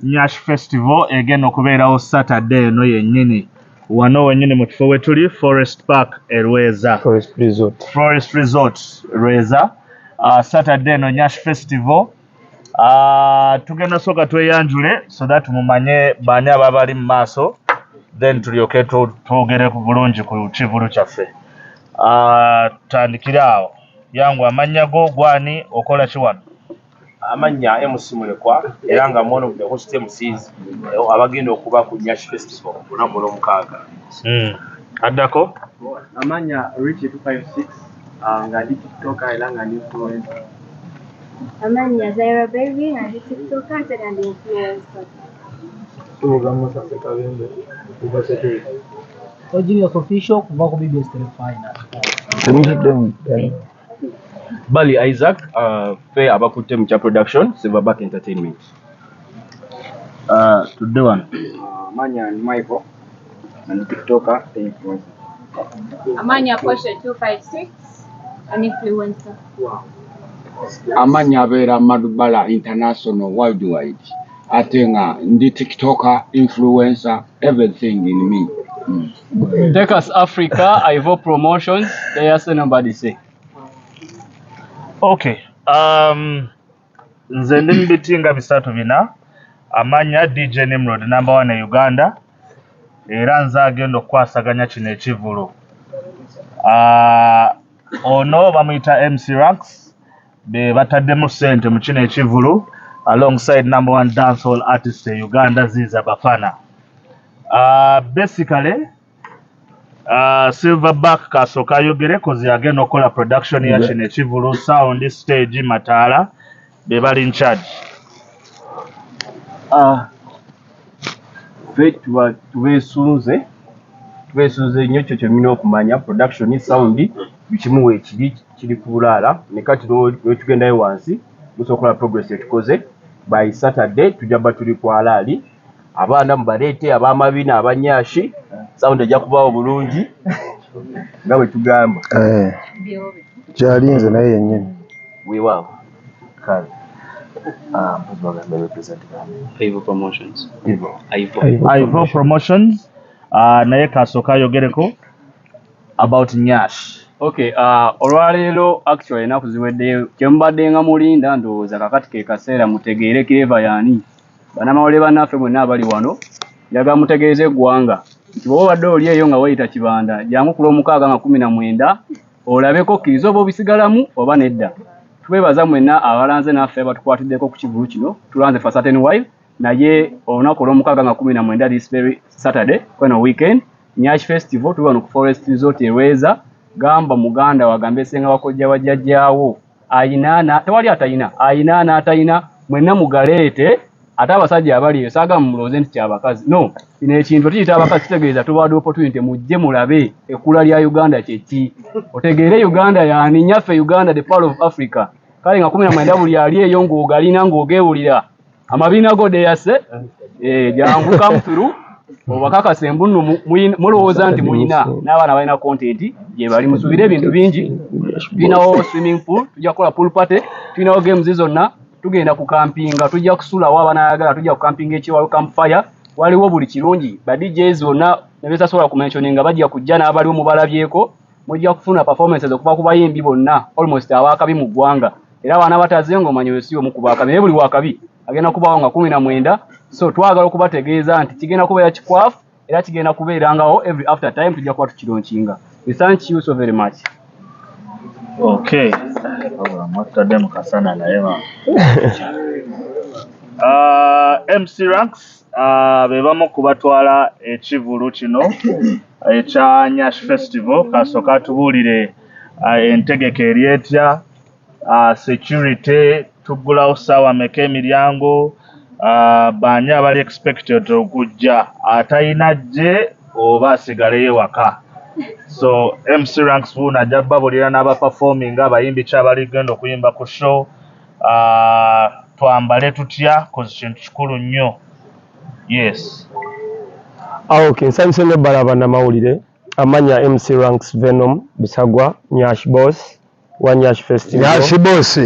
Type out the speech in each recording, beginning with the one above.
Nyash Festival egenda okubeerawo Saturday eno yennyini wano wennyini mu kifo wetuli Forest Park Rweza Forest Resort Rweza Saturday eno Nyash Festival tugenda soka tweyanjule so that mumanye baani ababali mu maaso then tulyoke twogere ku bulungi ku kivulu kyaffe tandikira awo yangu amannya go gwani okola ki wano amanya MC mulekwa era nga one of the host MCs abagenda okuba ku Nyash Festival olunaku olw'omukaaga. Addako amanya Rich 256 nga ndi TikToker era nga ndi influencer. Amanya Zaira Baby nga ndi TikToker ate nga ndi influencer. Genius official kuva ku BBS final. Bali Isaac fe abakutte mu production Silverback Entertainment. Tudde wano Amanya ni Michael and TikToker influencer. Amanya Porsche 256 an influencer. Wow. Amanya Vera Madubala International worldwide. Ate nga ndi TikToker influencer everything in me. Take us Africa, Ivo Promotions, there's nobody say. Okay. Nze ndi bitinga bisatu bina. Amanya DJ Nimrod number 1 e Uganda. Era nze agenda okukwasaganya kino ekivulu. Ono bamuyita MC Ranks. Be bataddemu ssente mu kino ekivulu alongside number 1 dancehall artist e Uganda Ziza Bafana. Basically Silverback kasoka yogere kozi agenda okola production ya kino ekivulu sound stage mataala be bali in charge. Tubesunze nnyo kyo kyemina okumanya production sound bikimuwe kiri kubulaala ne kati lwetugendayo wansi musobola progress etukoze by Saturday tujaba tuli ku alaali abaana mubaleete ab'amabina abanyashi sound ejja kubaawo bulungi nga bwe tugamba kyalinze naye yennyini weewaawo kale Ivo Promotions. Ivo Promotions naye kasooka ayogereko about Nyash. Okay, olwaleero actually enaku ziweddeyo kyemubadde nga mulinda ndowooza kakati ke kaseera mutegeere kireva yaani bannamawulire bannaffe bonna abali wano njagala mutegeeze eggwanga nti bw'oba obadde oli eyo nga wayita kibanda jangu ku lw'omukaaga nga 19 olabeko kkiriza oba obisigalamu oba nedda. Twebaza mwenna abalanze naffe batukwatiddeko ku kivulu kino tulanze for certain while naye olunaku olw'omukaaga nga 19 this very Saturday kweno weekend Nyash Festival tuli wano ku Forest Resort Rweza. Gamba muganda wagambe senga wakojja wajjajjaawo ayinaana tewali atayina ayinaana atayina mwenna mugaleete ate abasajja abaliyo saaga mumuloze nti kyabakazi no kino ekintu tukiyita abakazi kitegeeza tubawadde opportunity mujje mulabe ekkula lya Uganda kyeki otegeere Uganda yaani nyaffe Uganda the pearl of Africa kale nga 19 buli ali eyo ng'ogalina ng'ogeewulira amabiina go deyase jangu come through obakakase mbunnu mulowooza nti muyina n'abaana balina content gye bali musubire ebintu bingi tulinawo swimming pool tujja kukola pool party tulinawo games zonna tugenda ku campinga tujja kusulawo abanayagala tujja ku campinga ekiwalo campfire waliwo buli kirungi ba DJs bonna nebetasobola kumentioninga bajja kujja n'abaliwo mubalabyeko mujja kufuna performances okuva ku bayimbi bonna almost abakabi mu ggwanga era abaana bataze ng'omanyi wesi omu ku bakabi naye buli wakabi agenda kubaawo nga 19 so twagala okubategeeza nti kigenda kubeera kikwafu era kigenda kubeerangawo every after time tujja kuba tukironkinga. We thank you so very much. Okay. MC Ranks be bamu kubatwala ekivulu kino ekya Nyash Festival kasooka tubuulire entegeka eryetya security tuggulawo ssaawa meka emiryango baani abali expected okujja atayina gye oba asigaleyo waka. So MC Ranks Buna ajja babulira n'abaperforming abayimbi ki abali genda okuyimba ku show twambale tutya kozi kintu kikulu nnyo. Yes. Okay, nsanyuse nnyo bbala bannamawulire amanya MC Ranks Venom Bisagwa Nyash Boss wa Nyash Festival. Nyash Boss.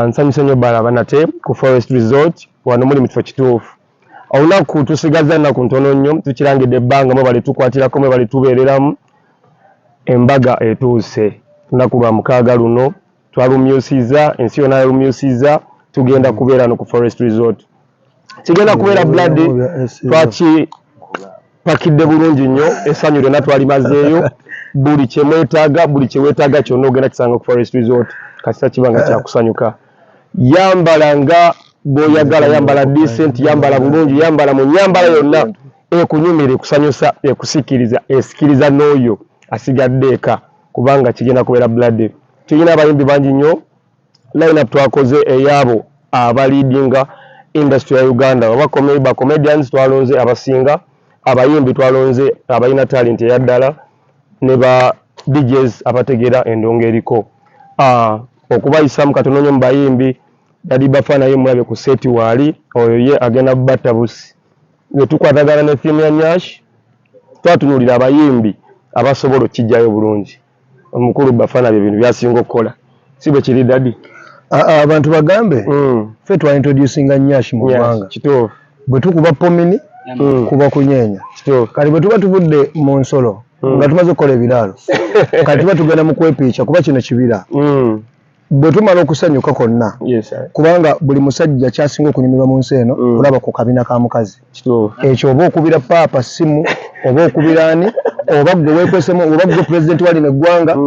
nsanyuse nnyo Balaban ate ku Forest Resort wano muli mu kifo kituufu. Olunaku tusigaza ennaku ntono nnyo tukirangidde ebbanga mwe bali tukwatirako mwe bali tubeereramu. Embaga etuuse lunaku lwa mukaaga luno twalumyusiza ensi yonna yalumyusiza tugenda kubeera no ku Forest Resort. Kigenda kubeera blood twaki pakidde bulungi nnyo essanyu lyonna twalimazeeyo buli kye mwetaaga buli kye weetaaga kyonna ogenda kisanga ku Forest Resort kasita kibanga kyakusanyuka. Yambala nga bw'oyagala, yambala decent, yambala bulungi, yambala mu nyambala yonna ekunyumira ekusanyusa ekusikiriza esikiriza n'oyo asigadde eka kubanga kigenda kubeera blood. Tulina abayimbi bangi nnyo line-up twakoze eyabo abaleadinga industry ya Uganda. Ba comedians twalonze abasinga, abayimbi twalonze abalina talent eya ddala ne ba DJs abategeera endongo eriko. Okubayisamu katono nnyo mu bayimbi Dadi Bafana ye mulabe ku seti waali oyo ye agenda kubatta busi. Ne tukwatagana ne theme ya Nyash twatunuulira abayimbi abasobola okijjayo bulungi. Omukulu Bafana bye bintu byasinga okukola. Si bwe kiri Dadi? Abantu bagambe ffe twa introducinga Nyash mu ggwanga. Kituufu. Bwe tukuba pomini kuba kunyeenya. Kituufu. Kati bwe tuba tuvudde mu nsolo nga tumaze okukola ebiraalo kati tuba tugenda mu kwepiica kuba kino kibira. Bwe tumala okusanyuka konna kubanga buli musajja kyasinga okunyumirwa mu nsi eno olaba ku kabina ka mukazi. Ekyo oba okubira paapa simu oba okubira ani oba gwe weekwesemu oba gwe pulezidenti wali neggwanga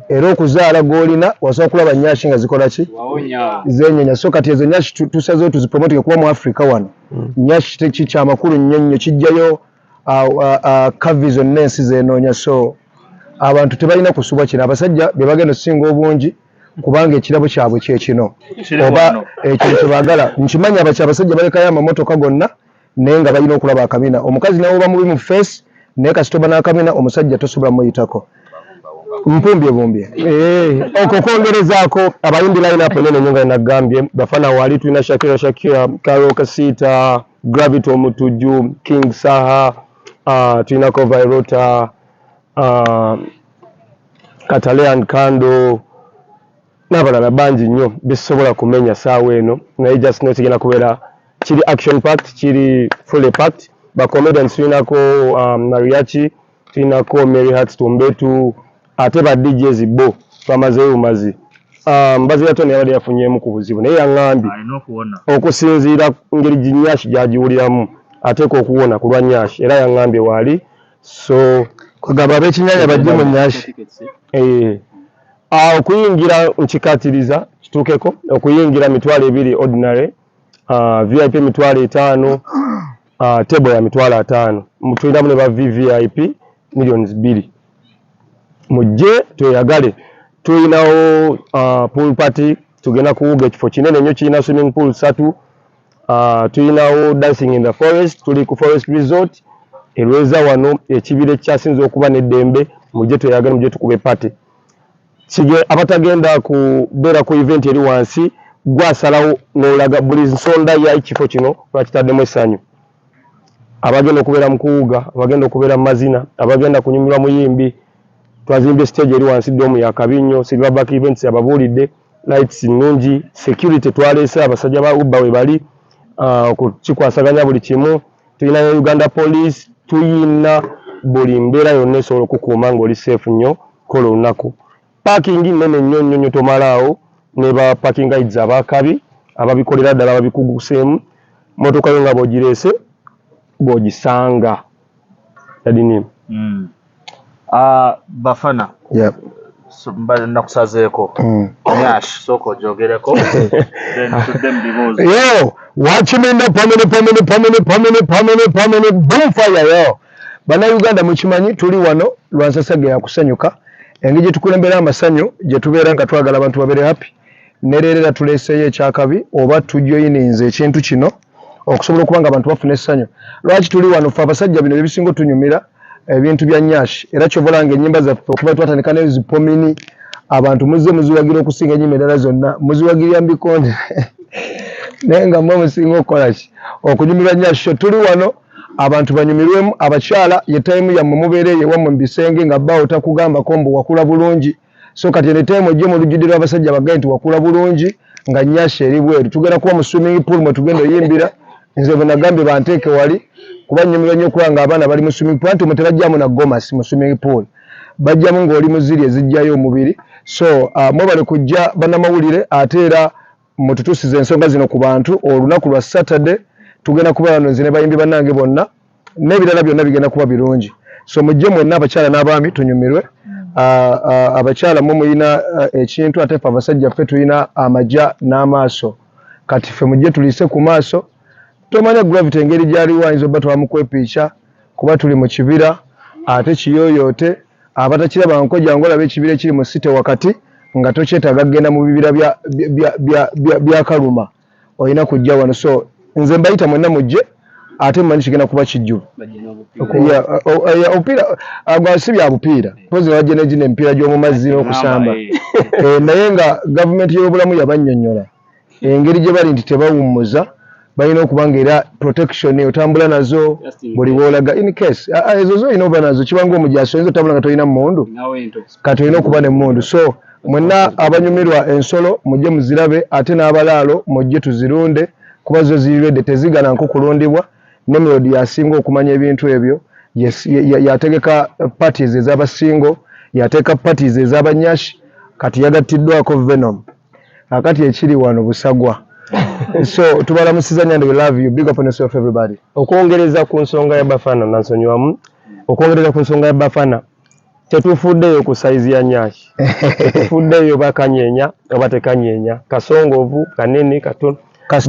era okuzaala gw'olina wasobola kulaba Nyashi nga zikola ki zenyenya. So kati ezo Nyashi tusazeewo tuzipromotike kuba mu Africa wano. Nyashi kikyamakulu nnyo kijjayo kavi zonna ensi zeenoonya. So abantu tebalina kusubwa kino abasajja be bagenda okusinga obungi kubanga ekirabo kyabwe kyekino oba ekyo kyebaagala. Nkimanyi abasajja balekayo amamotoka gonna naye nga balina okulaba akamina. Omukazi nawe oba mubi mu face naye kasitoba n'akamina omusajja tosobola muyitako. Mpumbye okwongerezaako abayimbi line-up ennene nnyo nga nagambye Bafana waali tulina Shakira, Karo Kasita, Gravity Omutujju, King Saha, tulinako Vairota, Katalean Kando n'abalala bangi nnyo bisobola kumenya saawa eno naye just no kigenda kubeera kiri action packed kiri fully packed. Ba comedians tulinako Mariachi, tulinako Mary Hart Tumbetu ate ba DJs bo twamazeeyo bumazi. Mbazi yatoni yabadde yafunyeemu ku buzibu naye yaŋŋambye okusinziira ngeri Nyashi gyagiwuliramu ateeka okuwona ku lwa Nyashi era yaŋŋambye waali so kugamba ab'ekinyanya bajje mu Nyashi. Okuyingira nkikatiriza kituukeko okuyingira $200 ordinary, VIP $500, table ya $500. Tulinamu ne ba VVIP $2,000,000. Mujje tweyagale. Tulinawo pool party tugenda kuwuga ekifo kinene nnyo kirina swimming pool 3. Tulinawo dancing in the forest tuli ku Forest Resort erweza wano ekibira ekyasinze okuba n'eddembe. Mujje tweyagale mujje tukube party. Abatagenda kubeera ku event eri wansi gwasalawo n'olaga buli nsonda ya ekifo kino lwakitaddemu essanyu. Abagenda okubeera mu kuwuga, abagenda okubeera mu mazina, abagenda kunyumirwa muyimbi twazimbye stage eri wansi doomu ya Kabinyo, Silverback Events ababuulidde, lights nnungi, security twaleese abasajja ba Uber we bali kikwasaganya buli kimu. Tulina Uganda Police, tuyina buli mbeera yonna esobola okukuuma ng'oli safe nnyo kola olunaku. Parking nene nnyo tomalaawo ne ba parking guides abakabi ababikolera ddala ababikuguseemu motoka yo nga bw'ogireese bw'ogisanga. Yadini Bafana nakusazeeko Nyash soko jogereko then mbibuuze yo wakiminda pamene bonfire yo bana Uganda mukimanyi tuli wano lwansasage yakusanyuka engeri gye tukulembera amasanyu gye tubeera nga twagala abantu babere happy nererera tuleeseyo ekyakabi oba tujoyininze ekintu kino okusobola okuba nga abantu bafuna essanyu. Lwaki tuli wano ffe abasajja bino ebisinga tunyumira ebintu bya Nyashi era kyobolanga ennyimba zaffe okuba twatandika n'ezipomini abantu muzze muziwagira okusinga ennyimba endala zonna muziwagirya mbikonde naye nga mwe musinga okukola ki okunyumirwa Nyashi. Tuli wano abantu banyumirwemu abakyala ye time yammwe mubeereyo ewammwe mu bisenge nga bbaawo takugambako mbu wakula bulungi. So kati ne time ojje mu lujjudde lw'abasajja bagaye nti wakula bulungi nga nyashi eri bweru tugenda kuba mu swimming pool mwe tugenda oyimbira nze bwe nagambye banteeke wali kuba nnyumirwa nnyo okulaba abaana bali mu swimming pool anti mwe tebajjamu na gomasi mu swimming pool bajjamu ng'oli muziri ezijjayo omubiri so mwebale kujja bannamawulire ate era mututuusiza ensonga zino ku bantu olunaku lwa Saturday tugenda kuba wano nze ne bayimbi bannange bonna n'ebirala byonna bigenda kuba birungi so mujje mwenna abakyala n'abaami tunyumirwe abakyala mwe muyina ekintu ate ffe abasajja ffe tulina amajja n'amaaso kati ffe mujje tuliise ku maaso tomanya gravity engeri gyaliwo ayinza obba twamukwepiica kuba tuli mu kibira ate kiyooyoote abatakiraba nkojja ngolaba ekibira ekiri mu site wakati nga tokyetaaga kgenda mu bibira bya kaluma olina kujja wano so nze mbayita mwenna mujje ate mumanyi kigenda kuba kijjuba obupiira si bya bupiira pozi bajja negina emipiira gy'omu mazzi n'okusamba naye nga gavumenti y'obulamu yabannyonnyola engeri gye bali nti tebawummuza balina okuba nga era protection otambula nazo buli bwolaga in case ezo zolina oba nazo kibanga omujaasi oyinza otambula nga tolina mmundu kati olina okuba ne mmundu so mwenna abanyumirwa ensolo mujje muzirabe ate n'abalaalo mujje tuzirunde kuba zo zirirwedde tezigana nkukulundibwa ne Melody yasinga okumanya ebintu ebyo yategeka parties ez'abasingo yateeka parties ez'abanyashi kati yagattiddwako Venom akati ekiri wano busagwa so tubalamusiza Nyande, we love you, big up on yourself everybody. Okwongereza ku nsonga ya Bafana nansonyiwamu okwongereza ku nsonga ya Bafana tetufuddeyo ku saizi ya nyashi tetufuddeyo bakanyenya oba tekanyenya kasongovu kanene katono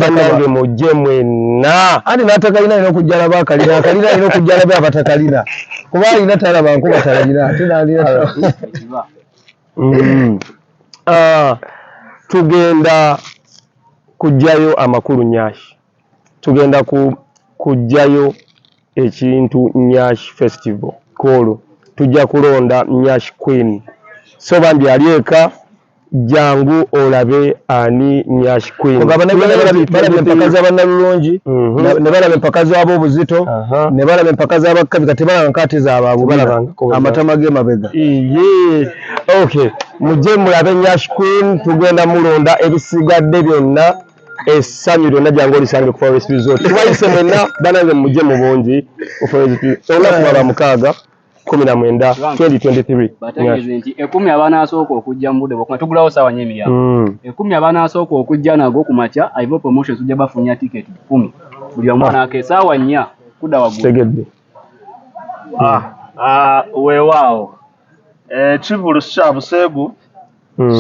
banange mujje mwenna andi n'atakalina alina okujjala baakalina akalina alina okujjala be abatakalina kuba alina talaba nkuba talina ate n'alina tugenda kujjayo amakulu nyashi tugenda kujjayo ekintu nyashi festival kolo tujja kulonda nyashi queen so bambi alieka jangu olabe ani nyashi queen balabe empaka z'abannalulungi ne balabe empaka z'ab'obuzito ne balabe empaka z'abakkazi kati balaba nkaate zaababwe amatama g'emabega okay mujje mulabe nyashi queen tugenda mulonda ebisigadde byonna essanyu lyonna jangu olisange ku Forest Resort tubayise mwenna banange mujje mu bungi ku Forest Resort olunaku lwa mukaaga 19 2023 bategeze nti 10 abaana asooka okujja mu budde bwokuma tugulawo sawa nnyo emilyango 10 abaana asooka okujja nago ku makya Ivo Promotions tujja bafunya ticket 10 buli omwana ake sawa 4 kudda waggulu tegedde weewaawo kivulu kya buseegu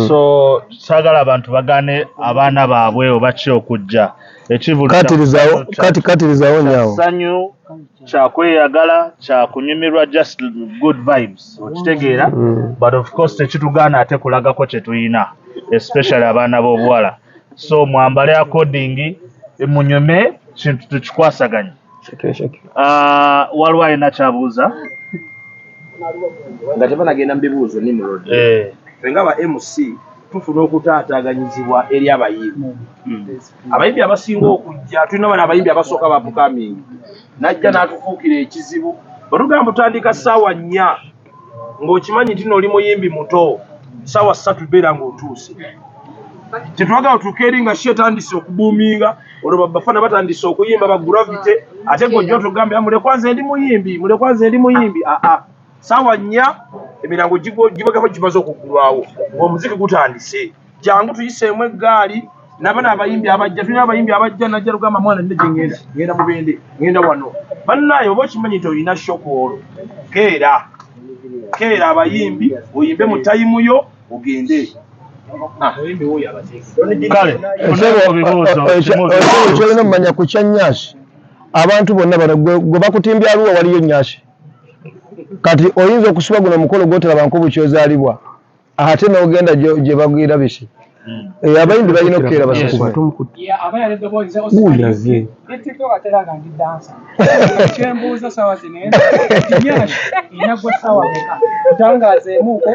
so sagala abantu bagane abaana baabwe obaki okujja ekivulu katirizawo nyawo sanyu kyakweyagala kyakunyumirwa just good vibes okitegeera but of course tekitugaana ate kulagako kye tuyina especially abaana b'obuwala so mwambale according munyume kintu tukikwasaganya waliwo alina kyabuuza nga tebanagenda mu bibuuzo ni mulodi fenga ba MC tufuna okutaataganyizibwa eri abayimbi abayimbi abasinga okujja tulina bana abayimbi abasooka ba upcoming najja n'atufuukira ekizibu batugamba tutandika ssaawa 4 ng'okimanyi nti n'oli muyimbi muto ssaawa 3 beera ng'otuuse tetwagala otuuke eri nga she etandise okubuuminga olwo Bafana batandise okuyimba ba gravity ate ng'ojja otugambira mulekwanze ndi muyimbi ssaawa 4 emirango gibagaba gimaze okuggulwawo ng'omuziki gutandise jangu tuyiseemu eggaali nabana abayimbi abajja tulina abayimbi abajja najja lugamba mwana nne gye ngenda mubende ngenda wano bannaye oba okimanyi nti olina shokoolo keera abayimbi oyimbe mu tayimu yo ogende kale kyolina omumanya ku kya nyashi abantu bonna bano gwe bakutimbya aluwa waliyo nyashi kati oyinza okusiba guno omukolo gwotalaba bukyozaalibwa ate n'ogenda gye bagwira biki abayimbi balina okukeera basasula kyembuuza sawa zino nyashi inagwa sawa meka tutangazeemuuko